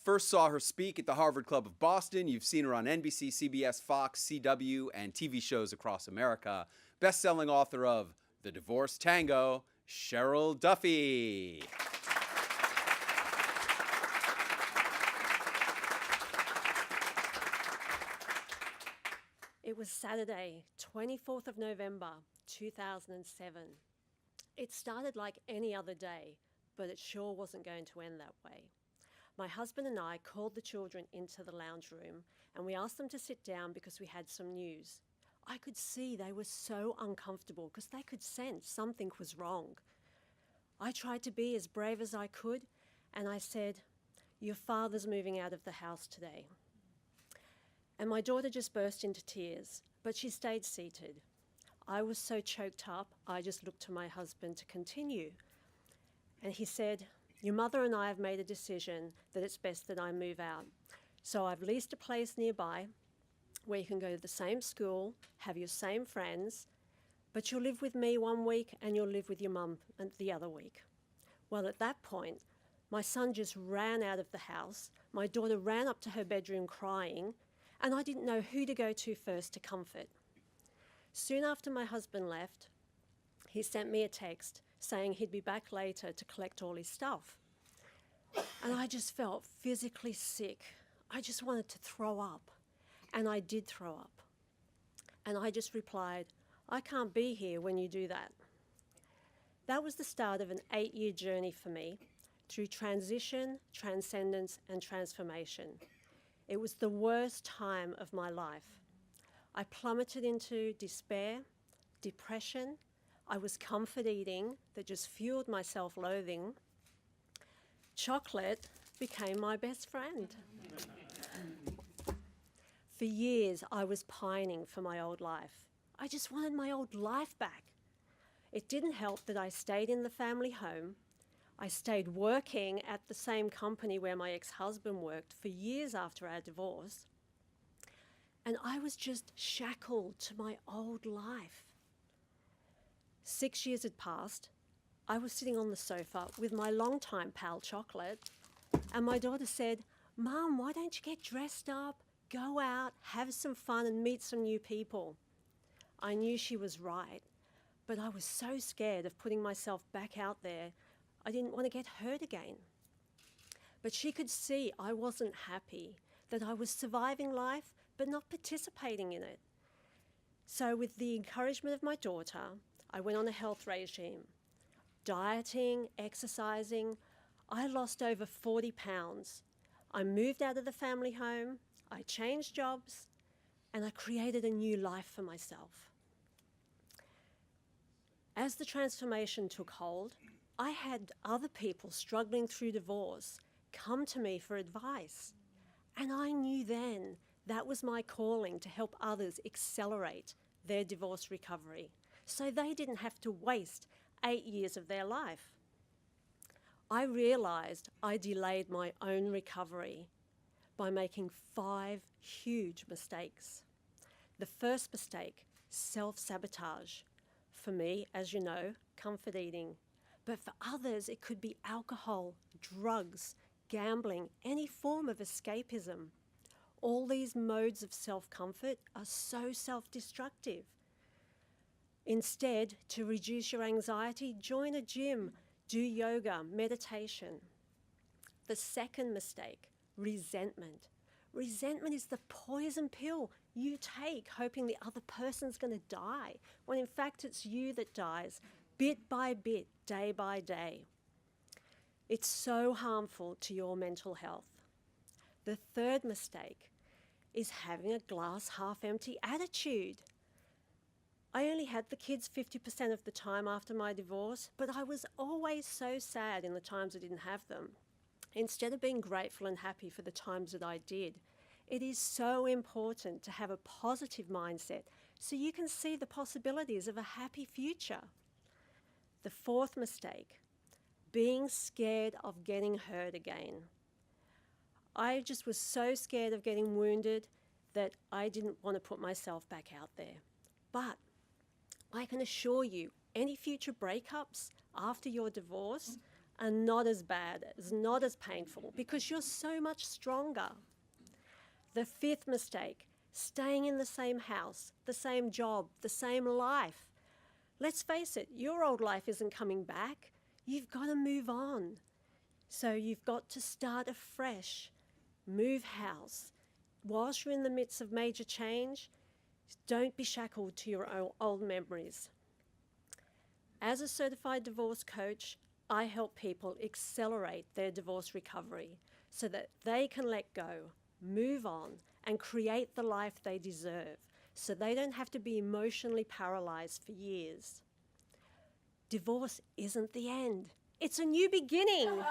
first saw her speak at the Harvard Club of Boston. You've seen her on NBC, CBS, Fox, CW, and TV shows across America. Best-selling author of The Divorce Tango, Cheryl Duffy. It was Saturday, 24th of November, 2007. It started like any other day, but it sure wasn't going to end that way. My husband and I called the children into the lounge room and we asked them to sit down because we had some news. I could see they were so uncomfortable because they could sense something was wrong. I tried to be as brave as I could and I said, "Your father's moving out of the house today." And my daughter just burst into tears, but she stayed seated. I was so choked up, I just looked to my husband to continue. And he said, "Your mother and I have made a decision that it's best that I move out. So I've leased a place nearby where you can go to the same school, have your same friends, but you'll live with me one week and you'll live with your mum the other week." Well, at that point, my son just ran out of the house. My daughter ran up to her bedroom crying, and I didn't know who to go to first to comfort. Soon after my husband left, he sent me a text saying he'd be back later to collect all his stuff. And I just felt physically sick. I just wanted to throw up. And I did throw up. And I just replied, "I can't be here when you do that." That was the start of an 8-year journey for me through transition, transcendence, and transformation. It was the worst time of my life. I plummeted into despair, depression. I was comfort eating that just fueled my self-loathing. Chocolate became my best friend. For years, I was pining for my old life. I just wanted my old life back. It didn't help that I stayed in the family home. I stayed working at the same company where my ex-husband worked for years after our divorce. And I was just shackled to my old life. 6 years had passed. I was sitting on the sofa with my longtime pal Chocolate, and my daughter said, "Mum, why don't you get dressed up, go out, have some fun and meet some new people?" I knew she was right, but I was so scared of putting myself back out there. I didn't want to get hurt again. But she could see I wasn't happy, that I was surviving life but not participating in it. So with the encouragement of my daughter, I went on a health regime. Dieting, exercising, I lost over 40 pounds. I moved out of the family home, I changed jobs, and I created a new life for myself. As the transformation took hold, I had other people struggling through divorce come to me for advice. And I knew then that was my calling to help others accelerate their divorce recovery so they didn't have to waste 8 years of their life. I realized I delayed my own recovery by making 5 huge mistakes. The first mistake, self-sabotage. For me, as you know, comfort eating. But for others, it could be alcohol, drugs, gambling, any form of escapism. All these modes of self-comfort are so self-destructive. Instead, to reduce your anxiety, join a gym, do yoga, meditation. The second mistake, resentment. Resentment is the poison pill you take hoping the other person's going to die, when in fact it's you that dies, bit by bit, day by day. It's so harmful to your mental health. The third mistake is having a glass half empty attitude. I only had the kids 50% of the time after my divorce, but I was always so sad in the times I didn't have them. Instead of being grateful and happy for the times that I did, it is so important to have a positive mindset so you can see the possibilities of a happy future. The fourth mistake, being scared of getting hurt again. I just was so scared of getting wounded that I didn't want to put myself back out there. But I can assure you, any future breakups after your divorce are not as bad, is not as painful, because you're so much stronger. The fifth mistake, staying in the same house, the same job, the same life. Let's face it, your old life isn't coming back. You've got to move on. So you've got to start afresh, move house. Whilst you're in the midst of major change, don't be shackled to your old memories. As a certified divorce coach, I help people accelerate their divorce recovery so that they can let go, move on, and create the life they deserve, so they don't have to be emotionally paralyzed for years. Divorce isn't the end. It's a new beginning.